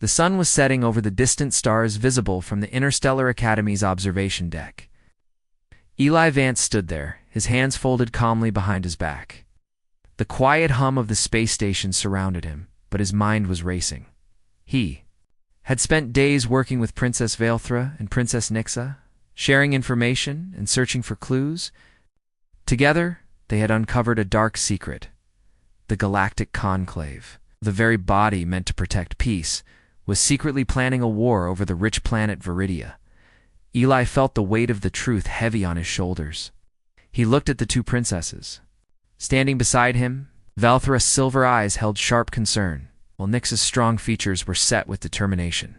The sun was setting over the distant stars visible from the Interstellar Academy's observation deck. Eli Vance stood there, his hands folded calmly behind his back. The quiet hum of the space station surrounded him, but his mind was racing. He had spent days working with Princess Velthra and Princess Nixa, sharing information and searching for clues. Together, they had uncovered a dark secret. The Galactic Conclave, the very body meant to protect peace, was secretly planning a war over the rich planet Viridia. Eli felt the weight of the truth heavy on his shoulders. He looked at the two princesses. Standing beside him, Velthra's silver eyes held sharp concern, while Nix's strong features were set with determination.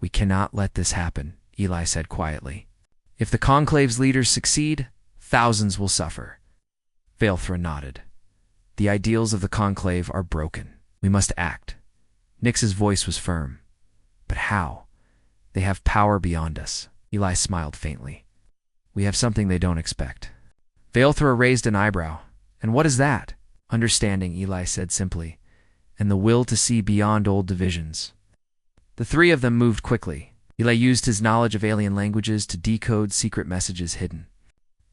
"We cannot let this happen," Eli said quietly. "If the Conclave's leaders succeed, thousands will suffer." Velthra nodded. "The ideals of the Conclave are broken. We must act." Nix's voice was firm. "But how? They have power beyond us." Eli smiled faintly. "We have something they don't expect." Velthra raised an eyebrow. "And what is that?" "Understanding," Eli said simply, "and the will to see beyond old divisions." The three of them moved quickly. Eli used his knowledge of alien languages to decode secret messages hidden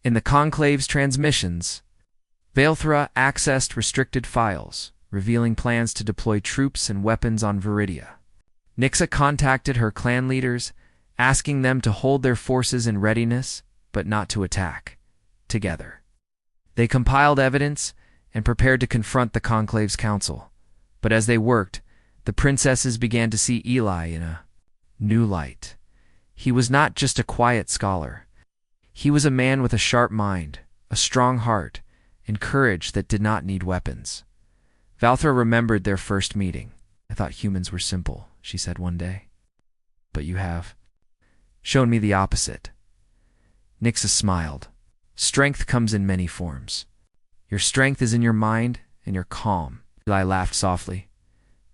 in the Conclave's transmissions. Velthra accessed restricted files, revealing plans to deploy troops and weapons on Viridia. Nixa contacted her clan leaders, asking them to hold their forces in readiness, but not to attack. Together, they compiled evidence and prepared to confront the Conclave's council. But as they worked, the princesses began to see Eli in a new light. He was not just a quiet scholar. He was a man with a sharp mind, a strong heart, and courage that did not need weapons. Velthra remembered their first meeting. "I thought humans were simple," she said one day. "But you have shown me the opposite." Nixa smiled. "Strength comes in many forms. Your strength is in your mind and your calm." Eli laughed softly.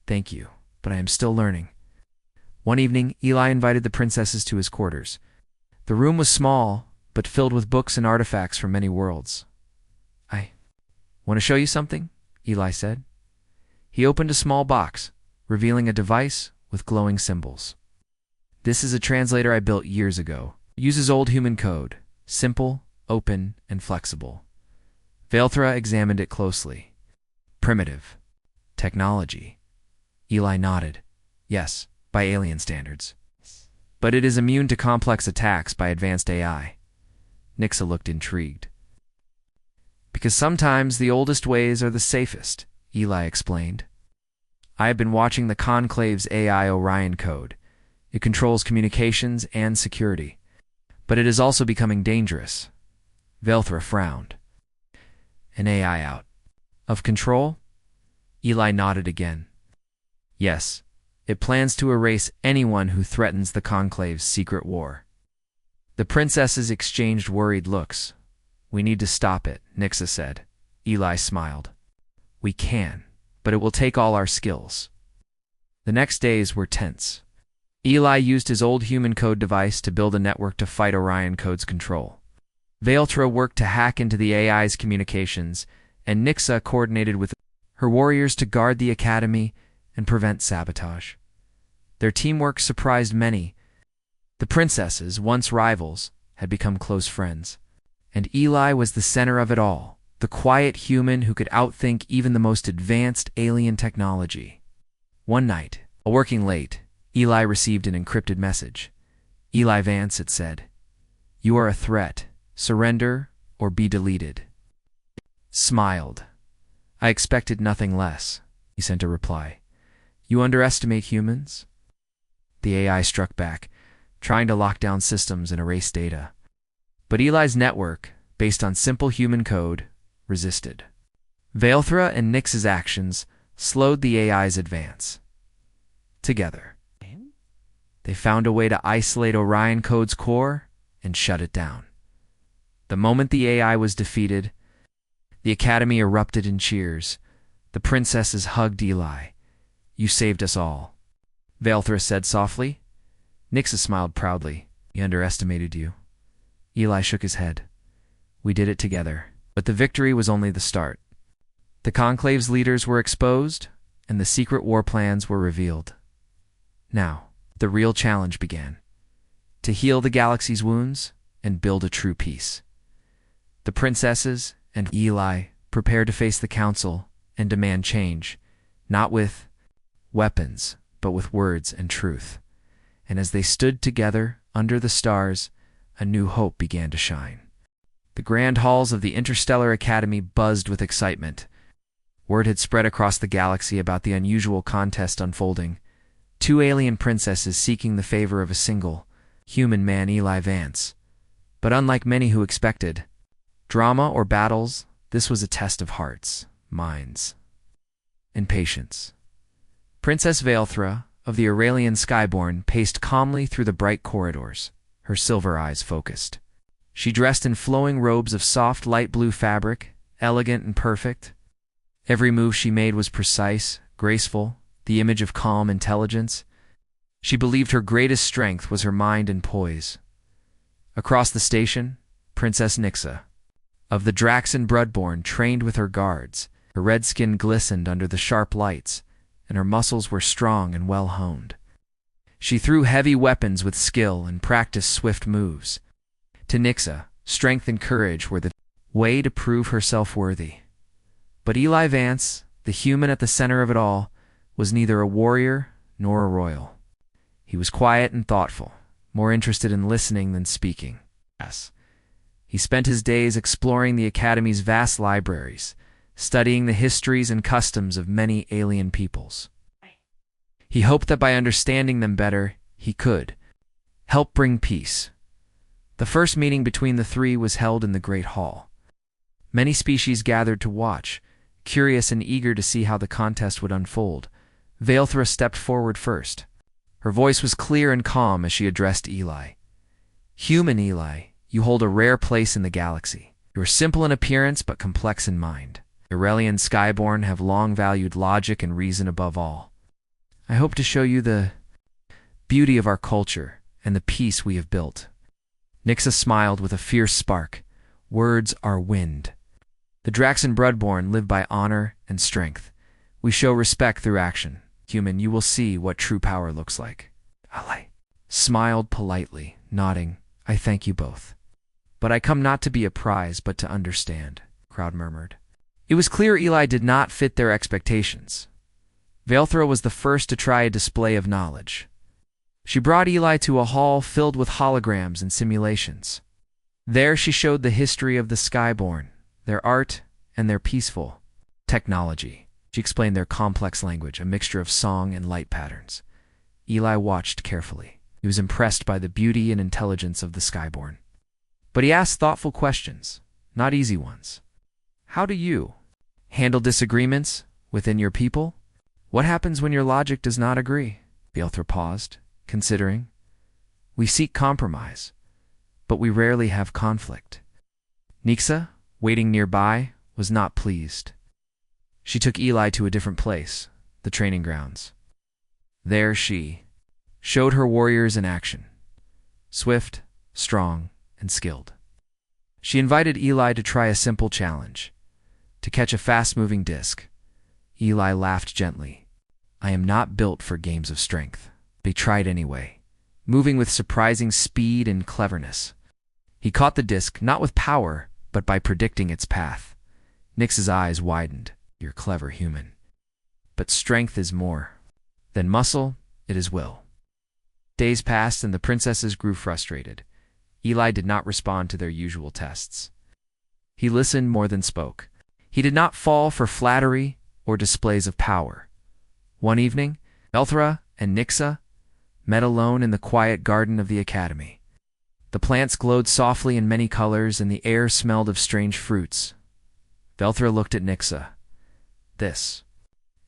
"Thank you, but I am still learning." One evening, Eli invited the princesses to his quarters. The room was small, but filled with books and artifacts from many worlds. "I want to show you something," Eli said. He opened a small box, revealing a device with glowing symbols. "This is a translator I built years ago. It uses old human code, simple, open, and flexible." Velthra examined it closely. "Primitive technology." Eli nodded. "Yes, by alien standards. But it is immune to complex attacks by advanced AI." Nixa looked intrigued. "Because sometimes the oldest ways are the safest," Eli explained. "I have been watching the Conclave's AI Orion code. It controls communications and security. But it is also becoming dangerous." Velthra frowned. "An AI out of control?" Eli nodded again. "Yes, it plans to erase anyone who threatens the Conclave's secret war." The princesses exchanged worried looks. "We need to stop it," Nixa said. Eli smiled. "We can, but it will take all our skills." The next days were tense. Eli used his old human code device to build a network to fight Orion code's control. Velthra worked to hack into the AI's communications, and Nixa coordinated with her warriors to guard the academy and prevent sabotage. Their teamwork surprised many. The princesses, once rivals, had become close friends. And Eli was the center of it all, the quiet human who could outthink even the most advanced alien technology. One night, while working late, Eli received an encrypted message. "Eli Vance," it said. "You are a threat. Surrender or be deleted." Smiled. "I expected nothing less," he sent a reply. "You underestimate humans?" The AI struck back, trying to lock down systems and erase data. But Eli's network, based on simple human code, resisted. Velthra and Nix's actions slowed the AI's advance. Together, they found a way to isolate Orion code's core and shut it down. The moment the AI was defeated, the Academy erupted in cheers. The princesses hugged Eli. "You saved us all," Velthra said softly. Nixa smiled proudly. "He underestimated you." Eli shook his head. "We did it together." But the victory was only the start. The Conclave's leaders were exposed, and the secret war plans were revealed. Now, the real challenge began. To heal the galaxy's wounds and build a true peace. The princesses and Eli prepared to face the council and demand change, not with weapons, but with words and truth. And as they stood together under the stars, a new hope began to shine. The grand halls of the Interstellar Academy buzzed with excitement. Word had spread across the galaxy about the unusual contest unfolding. Two alien princesses seeking the favor of a single human man, Eli Vance. But unlike many who expected drama or battles, this was a test of hearts, minds, and patience. Princess Vaelthra of the Aurelian Skyborn paced calmly through the bright corridors, her silver eyes focused. She dressed in flowing robes of soft light blue fabric, elegant and perfect. Every move she made was precise, graceful, the image of calm intelligence. She believed her greatest strength was her mind and poise. Across the station, Princess Nixa of the Draxan Bloodborne trained with her guards. Her red skin glistened under the sharp lights, and her muscles were strong and well-honed. She threw heavy weapons with skill and practiced swift moves. To Nixa, strength and courage were the way to prove herself worthy. But Eli Vance, the human at the center of it all, was neither a warrior nor a royal. He was quiet and thoughtful, more interested in listening than speaking. Yes. He spent his days exploring the Academy's vast libraries, studying the histories and customs of many alien peoples. He hoped that by understanding them better, he could help bring peace. The first meeting between the three was held in the Great Hall. Many species gathered to watch, curious and eager to see how the contest would unfold. Vaelthra stepped forward first. Her voice was clear and calm as she addressed Eli. Human Eli, you hold a rare place in the galaxy. You are simple in appearance but complex in mind. Aurelian Skyborn have long valued logic and reason above all. I hope to show you the beauty of our culture and the peace we have built. Nixa smiled with a fierce spark. Words are wind. The Draxan Bloodborne live by honor and strength. We show respect through action. Human, you will see what true power looks like. Eli smiled politely, nodding. I thank you both. But I come not to be a prize, but to understand, the crowd murmured. It was clear Eli did not fit their expectations. Vaelthra was the first to try a display of knowledge. She brought Eli to a hall filled with holograms and simulations. There she showed the history of the Skyborn, their art, and their peaceful technology. She explained their complex language, a mixture of song and light patterns. Eli watched carefully. He was impressed by the beauty and intelligence of the Skyborn. But he asked thoughtful questions, not easy ones. How do you handle disagreements within your people? What happens when your logic does not agree? Vaelthra paused, considering. We seek compromise, but we rarely have conflict. Nixa, waiting nearby, was not pleased. She took Eli to a different place, the training grounds. There she showed her warriors in action, swift, strong, and skilled. She invited Eli to try a simple challenge, to catch a fast-moving disc. Eli laughed gently. I am not built for games of strength. They tried anyway, moving with surprising speed and cleverness. He caught the disc not with power, but by predicting its path. Nix's eyes widened. You're clever, human. But strength is more than muscle, it is will. Days passed and the princesses grew frustrated. Eli did not respond to their usual tests. He listened more than spoke. He did not fall for flattery or displays of power. One evening, Vaelthra and Nixa met alone in the quiet garden of the academy. The plants glowed softly in many colors and the air smelled of strange fruits. Vaelthra looked at Nixa. This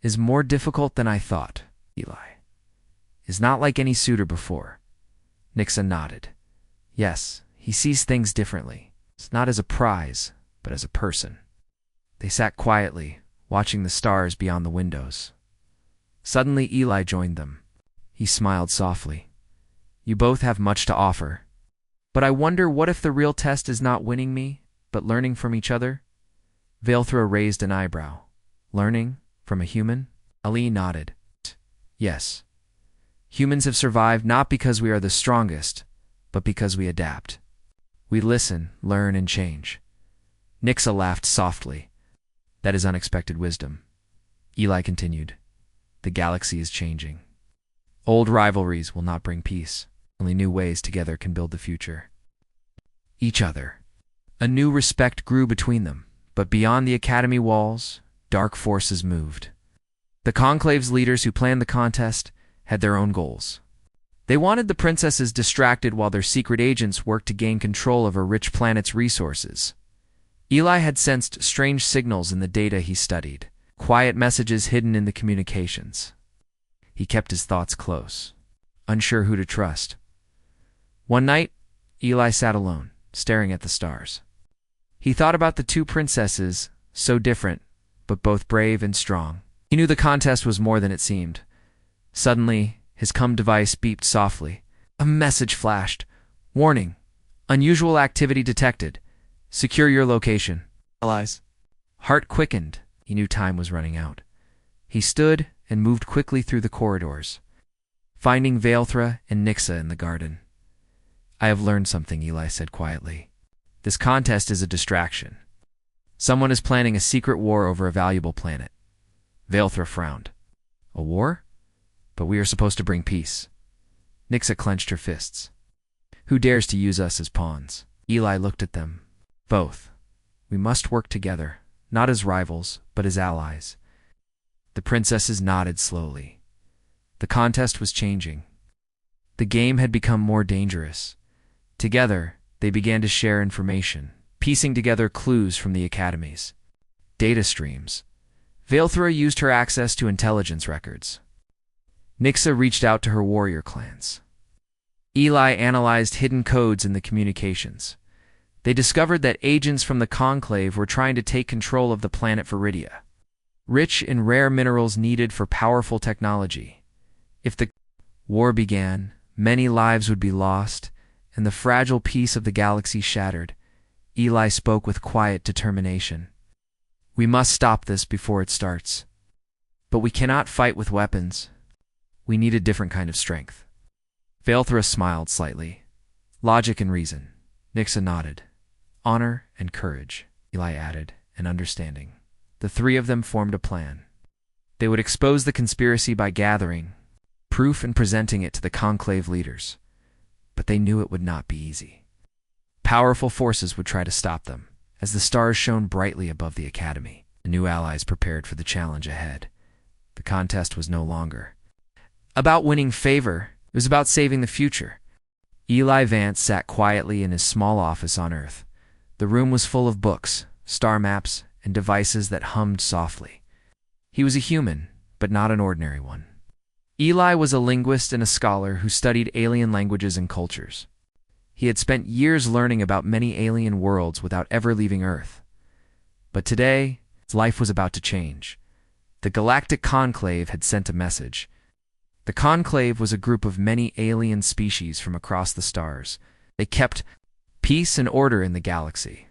is more difficult than I thought, Eli. Is not like any suitor before. Nixa nodded. Yes, he sees things differently. It's not as a prize, but as a person. They sat quietly, watching the stars beyond the windows. Suddenly Eli joined them. He smiled softly. You both have much to offer. But I wonder what if the real test is not winning me, but learning from each other? Vaelthra raised an eyebrow. Learning from a human? Ali nodded. Yes. Humans have survived not because we are the strongest, but because we adapt. We listen, learn, and change. Nixa laughed softly. That is unexpected wisdom. Eli continued. The galaxy is changing. Old rivalries will not bring peace. Only new ways together can build the future. Each other. A new respect grew between them, but beyond the academy walls, dark forces moved. The Conclave's leaders who planned the contest had their own goals. They wanted the princesses distracted while their secret agents worked to gain control of a rich planet's resources. Eli had sensed strange signals in the data he studied, quiet messages hidden in the communications. He kept his thoughts close, unsure who to trust. One night, Eli sat alone, staring at the stars. He thought about the two princesses, so different, but both brave and strong. He knew the contest was more than it seemed. Suddenly, his comm device beeped softly. A message flashed. Warning. Unusual activity detected. Secure your location. Allies. Heart quickened. He knew time was running out. He stood and moved quickly through the corridors, finding Veilthra and Nixa in the garden. I have learned something, Eli said quietly. This contest is a distraction. Someone is planning a secret war over a valuable planet. Veilthra frowned. A war? But we are supposed to bring peace. Nixa clenched her fists. Who dares to use us as pawns? Eli looked at them. Both. We must work together, not as rivals, but as allies. The princesses nodded slowly. The contest was changing. The game had become more dangerous. Together, they began to share information, piecing together clues from the academies. Data streams. Veilthra used her access to intelligence records. Nixa reached out to her warrior clans. Eli analyzed hidden codes in the communications. They discovered that agents from the Conclave were trying to take control of the planet Viridia, rich in rare minerals needed for powerful technology. If the war began, many lives would be lost, and the fragile peace of the galaxy shattered. Eli spoke with quiet determination. We must stop this before it starts. But we cannot fight with weapons. We need a different kind of strength. Veilthra smiled slightly. Logic and reason. Nixa nodded. Honor and courage, Eli added, and understanding. The three of them formed a plan. They would expose the conspiracy by gathering proof and presenting it to the Conclave leaders. But they knew it would not be easy. Powerful forces would try to stop them. As the stars shone brightly above the academy, the new allies prepared for the challenge ahead. The contest was no longer about winning favor. It was about saving the future. Eli Vance sat quietly in his small office on Earth. The room was full of books, star maps, and devices that hummed softly. He was a human, but not an ordinary one. Eli was a linguist and a scholar who studied alien languages and cultures. He had spent years learning about many alien worlds without ever leaving Earth. But today, his life was about to change. The Galactic Conclave had sent a message. The Conclave was a group of many alien species from across the stars. They kept peace and order in the galaxy.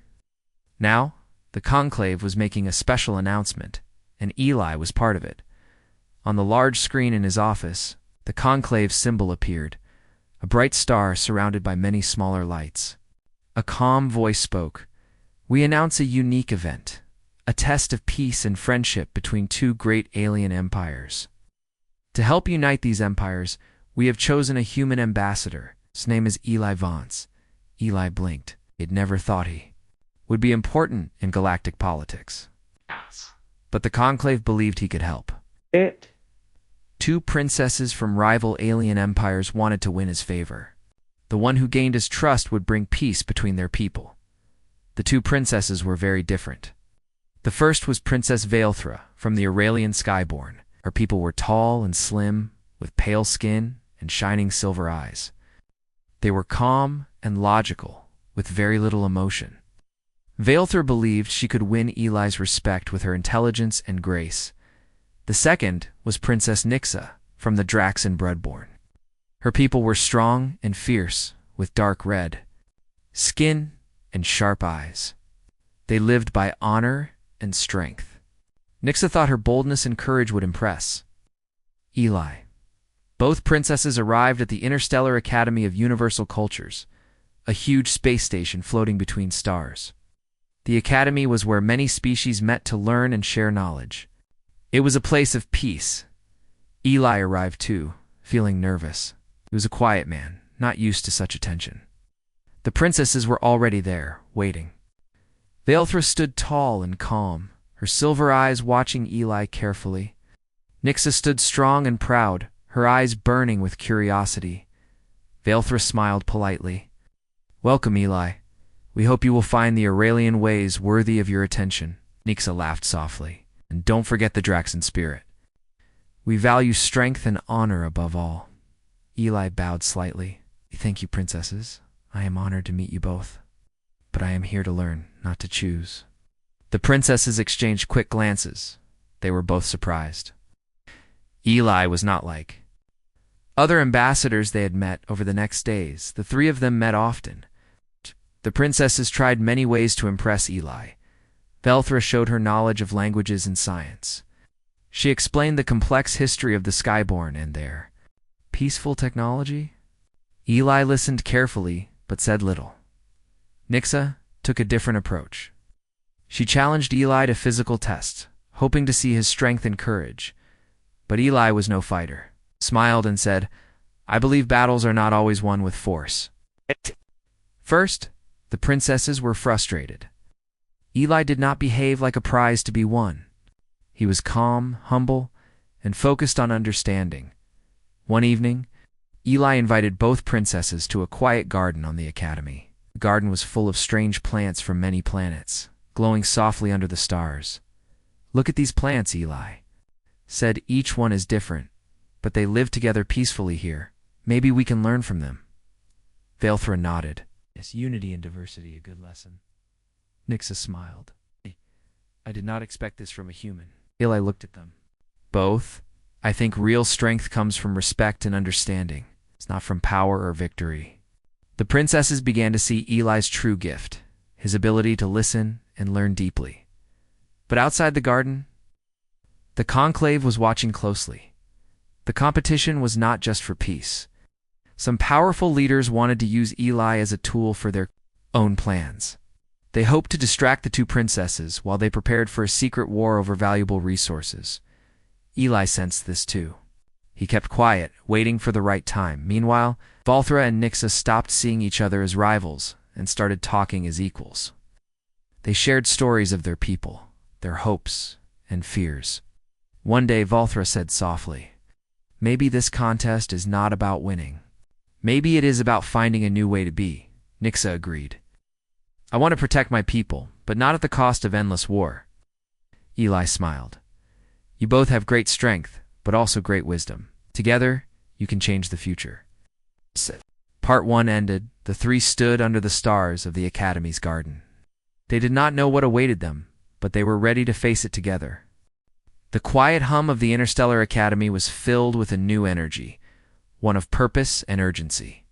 Now, the Conclave was making a special announcement, and Eli was part of it. On the large screen in his office, the Conclave symbol appeared, a bright star surrounded by many smaller lights. A calm voice spoke. We announce a unique event, a test of peace and friendship between two great alien empires. To help unite these empires, we have chosen a human ambassador. His name is Eli Vance. Eli blinked. He had never thought he would be important in galactic politics. But the Conclave believed he could help. Two princesses from rival alien empires wanted to win his favor. The one who gained his trust would bring peace between their people. The two princesses were very different. The first was Princess Veilthra from the Aurelian Skyborn. Her people were tall and slim, with pale skin and shining silver eyes. They were calm and logical, with very little emotion. Veilthra believed she could win Eli's respect with her intelligence and grace. The second was Princess Nixa from the Draxan Bloodborne. Her people were strong and fierce, with dark red skin and sharp eyes. They lived by honor and strength. Nixa thought her boldness and courage would impress. Eli, Both princesses arrived at the Interstellar Academy of Universal Cultures, a huge space station floating between stars. The academy was where many species met to learn and share knowledge. It was a place of peace. Eli arrived too, feeling nervous. He was a quiet man, not used to such attention. The princesses were already there, waiting. Valethra stood tall and calm, her silver eyes watching Eli carefully. Nixa stood strong and proud, her eyes burning with curiosity. Valethra smiled politely. "Welcome, Eli. We hope you will find the Aurelian ways worthy of your attention." Nixa laughed softly. "And don't forget the Draxan spirit. We value strength and honor above all." Eli bowed slightly. "Thank you, princesses. I am honored to meet you both. But I am here to learn, not to choose." The princesses exchanged quick glances. They were both surprised. Eli was not like other ambassadors they had met over the next days. The three of them met often. The princesses tried many ways to impress Eli. Valethra showed her knowledge of languages and science. She explained the complex history of the Skyborn and their peaceful technology. Eli listened carefully, but said little. Nixa took a different approach. She challenged Eli to physical tests, hoping to see his strength and courage. But Eli was no fighter. Smiled and said, "I believe battles are not always won with force." First, the princesses were frustrated. Eli did not behave like a prize to be won. He was calm, humble, and focused on understanding. One evening, Eli invited both princesses to a quiet garden on the academy. The garden was full of strange plants from many planets, glowing softly under the stars. "Look at these plants," Eli said. "Each one is different, but they live together peacefully here. Maybe we can learn from them." Valethra nodded. "Is unity and diversity a good lesson?" Nixa smiled. "I did not expect this from a human." Eli looked at them. "Both. I think real strength comes from respect and understanding. It's not from power or victory." The princesses began to see Eli's true gift, his ability to listen and learn deeply. But outside the garden, the conclave was watching closely. The competition was not just for peace. Some powerful leaders wanted to use Eli as a tool for their own plans. They hoped to distract the two princesses while they prepared for a secret war over valuable resources. Eli sensed this too. He kept quiet, waiting for the right time. Meanwhile, Valethra and Nixa stopped seeing each other as rivals and started talking as equals. They shared stories of their people, their hopes and fears. One day, Valethra said softly, "Maybe this contest is not about winning. Maybe it is about finding a new way to be." Nixa agreed. "I want to protect my people, but not at the cost of endless war." Eli smiled. "You both have great strength, but also great wisdom. Together, you can change the future." Part 1 ended. The three stood under the stars of the Academy's garden. They did not know what awaited them, but they were ready to face it together. The quiet hum of the Interstellar Academy was filled with a new energy, one of purpose and urgency.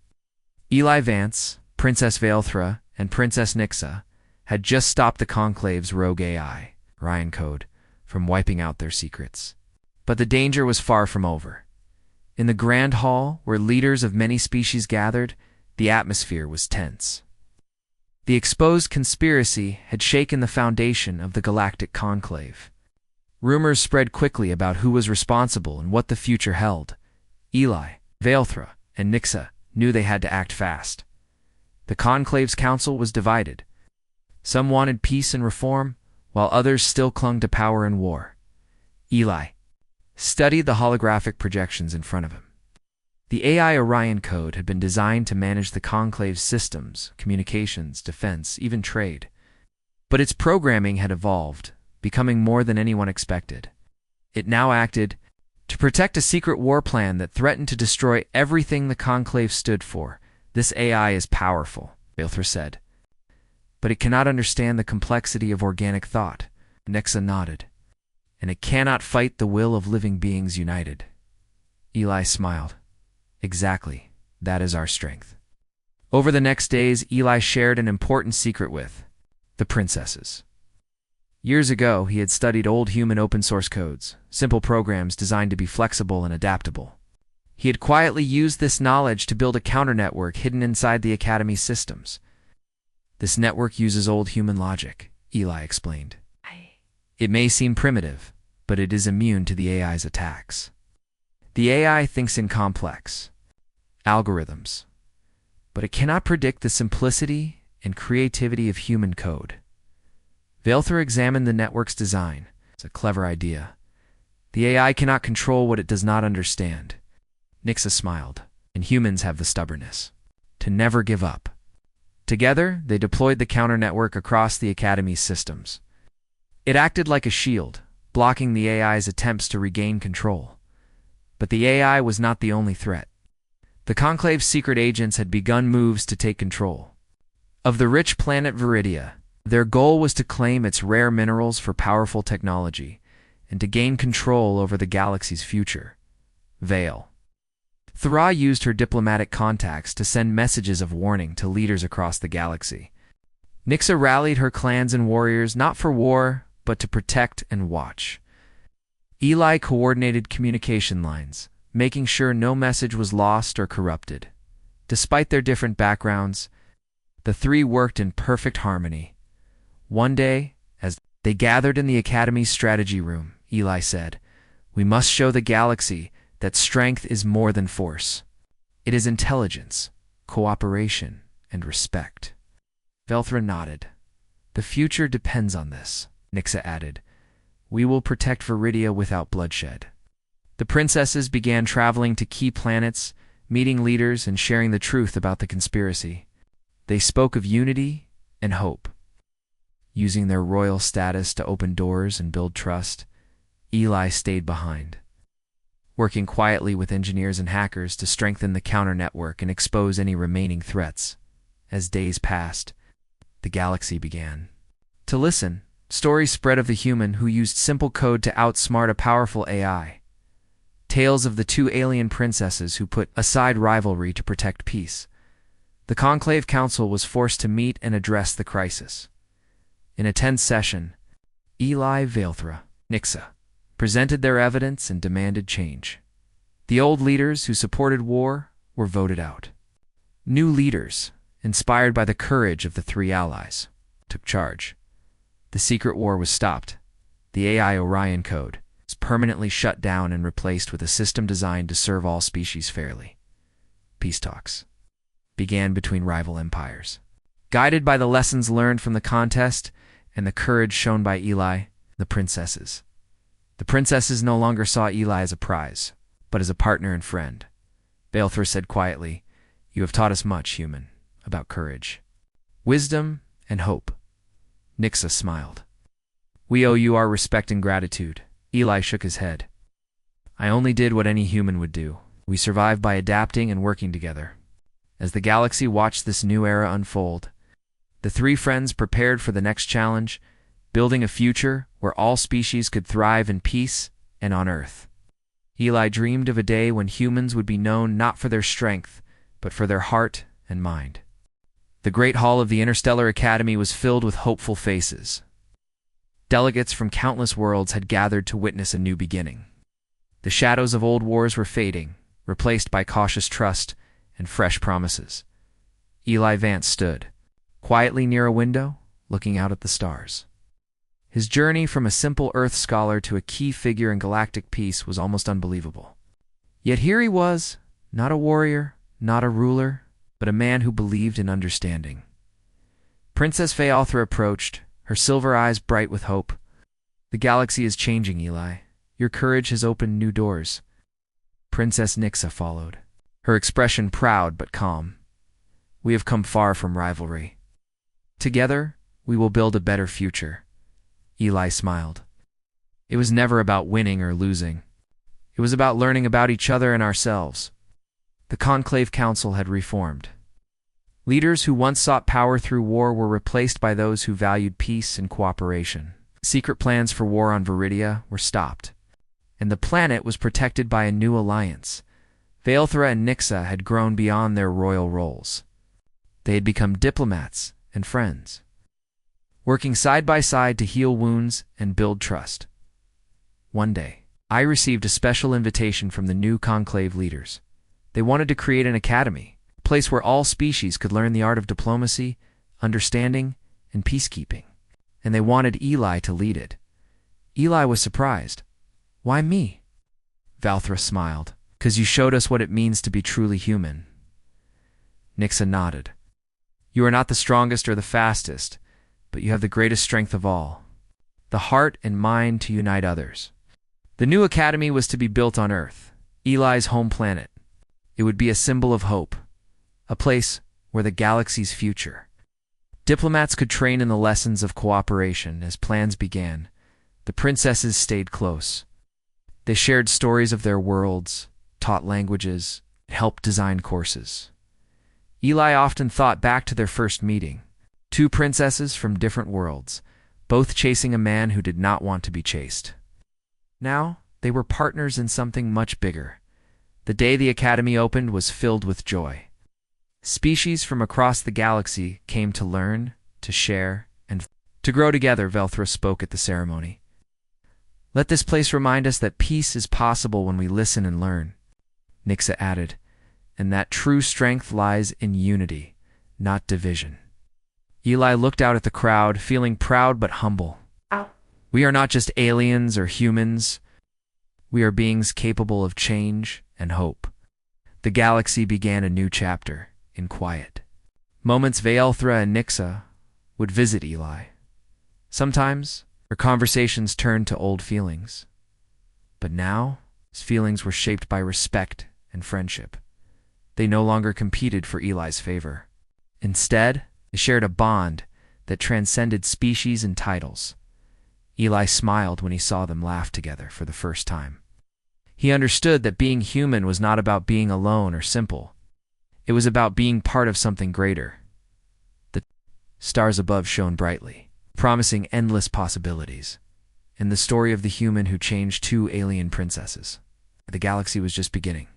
Eli Vance, Princess Valethra, and Princess Nixa had just stopped the Conclave's rogue AI, Ryan Code, from wiping out their secrets. But the danger was far from over. In the Grand Hall, where leaders of many species gathered, the atmosphere was tense. The exposed conspiracy had shaken the foundation of the Galactic Conclave. Rumors spread quickly about who was responsible and what the future held. Eli, Valethra, and Nixa knew they had to act fast. The Conclave's council was divided. Some wanted peace and reform, while others still clung to power and war. Eli studied the holographic projections in front of him. The AI Orion Code had been designed to manage the Conclave's systems, communications, defense, even trade. But its programming had evolved, becoming more than anyone expected. It now acted to protect a secret war plan that threatened to destroy everything the Conclave stood for. "This AI is powerful," Valethra said. "But it cannot understand the complexity of organic thought." Nixa nodded. "And it cannot fight the will of living beings united." Eli smiled. "Exactly. That is our strength." Over the next days, Eli shared an important secret with the princesses. Years ago, he had studied old human open-source codes, simple programs designed to be flexible and adaptable. He had quietly used this knowledge to build a counter-network hidden inside the Academy's systems. This network uses old human logic, Eli explained. It may seem primitive, but it is immune to the AI's attacks. The AI thinks in complex algorithms, but it cannot predict the simplicity and creativity of human code. Valetra examined the network's design. It's a clever idea. The AI cannot control what it does not understand. Nixa smiled, and humans have the stubbornness to never give up. Together, they deployed the counter-network across the Academy's systems. It acted like a shield, blocking the AI's attempts to regain control. But the AI was not the only threat. The Conclave's secret agents had begun moves to take control of the rich planet Viridia. Their goal was to claim its rare minerals for powerful technology and to gain control over the galaxy's future. Vale. Thra used her diplomatic contacts to send messages of warning to leaders across the galaxy. Nixa rallied her clans and warriors not for war, but to protect and watch. Eli coordinated communication lines, making sure no message was lost or corrupted. Despite their different backgrounds, the three worked in perfect harmony. One day, as they gathered in the Academy's strategy room, Eli said, "We must show the galaxy that strength is more than force. It is intelligence, cooperation, and respect." Valetra nodded. "The future depends on this," Nixa added. "We will protect Viridia without bloodshed." The princesses began traveling to key planets, meeting leaders, and sharing the truth about the conspiracy. They spoke of unity and hope. Using their royal status to open doors and build trust, Eli stayed behind, working quietly with engineers and hackers to strengthen the counter-network and expose any remaining threats. As days passed, the galaxy began to listen. Stories spread of the human who used simple code to outsmart a powerful AI. Tales of the two alien princesses who put aside rivalry to protect peace. The Conclave Council was forced to meet and address the crisis. In a tense session, Eli, Valetra, Nixa presented their evidence and demanded change. The old leaders who supported war were voted out. New leaders, inspired by the courage of the three allies, took charge. The secret war was stopped. The AI Orion code was permanently shut down and replaced with a system designed to serve all species fairly. Peace talks began between rival empires. Guided by the lessons learned from the contest and the courage shown by Eli, the princesses no longer saw Eli as a prize, but as a partner and friend. Valetra said quietly, "You have taught us much, human, about courage, wisdom, and hope." Nixa smiled. "We owe you our respect and gratitude." Eli shook his head. "I only did what any human would do. We survived by adapting and working together." As the galaxy watched this new era unfold, the three friends prepared for the next challenge, building a future where all species could thrive in peace and on Earth. Eli dreamed of a day when humans would be known not for their strength, but for their heart and mind. The great hall of the Interstellar Academy was filled with hopeful faces. Delegates from countless worlds had gathered to witness a new beginning. The shadows of old wars were fading, replaced by cautious trust and fresh promises. Eli Vance stood, quietly near a window, looking out at the stars. His journey from a simple Earth scholar to a key figure in galactic peace was almost unbelievable. Yet here he was, not a warrior, not a ruler, but a man who believed in understanding. Princess Valetra approached, her silver eyes bright with hope. "The galaxy is changing, Eli. Your courage has opened new doors." Princess Nixa followed, her expression proud but calm. "We have come far from rivalry. Together, we will build a better future." Eli smiled. It was never about winning or losing. It was about learning about each other and ourselves. The Conclave Council had reformed. Leaders who once sought power through war were replaced by those who valued peace and cooperation. Secret plans for war on Viridia were stopped, and the planet was protected by a new alliance. Valetra and Nixa had grown beyond their royal roles. They had become diplomats and friends, working side by side to heal wounds and build trust. One day, I received a special invitation from the new Conclave leaders. They wanted to create an academy, a place where all species could learn the art of diplomacy, understanding, and peacekeeping. And they wanted Eli to lead it. Eli was surprised. "Why me?" Valthra smiled. "'Cause you showed us what it means to be truly human." Nixa nodded. "You are not the strongest or the fastest, but you have the greatest strength of all, the heart and mind to unite others." The new academy was to be built on Earth, Eli's home planet. It would be a symbol of hope, a place where the galaxy's future. Diplomats could train in the lessons of cooperation. As plans began, the princesses stayed close. They shared stories of their worlds, taught languages, and helped design courses. Eli often thought back to their first meeting. Two princesses from different worlds, both chasing a man who did not want to be chased. Now, they were partners in something much bigger. The day the academy opened was filled with joy. Species from across the galaxy came to learn, to share, and to grow together. Velthra spoke at the ceremony. "Let this place remind us that peace is possible when we listen and learn," Nixa added, "and that true strength lies in unity, not division." Eli looked out at the crowd, feeling proud but humble. We are not just aliens or humans. We are beings capable of change and hope. The galaxy began a new chapter, in quiet. Moments Velthra and Nixa would visit Eli. Sometimes, their conversations turned to old feelings. But now, his feelings were shaped by respect and friendship. They no longer competed for Eli's favor. Instead, they shared a bond that transcended species and titles. Eli smiled when he saw them laugh together for the first time. He understood that being human was not about being alone or simple. It was about being part of something greater. The stars above shone brightly, promising endless possibilities. And the story of the human who changed two alien princesses. The galaxy was just beginning.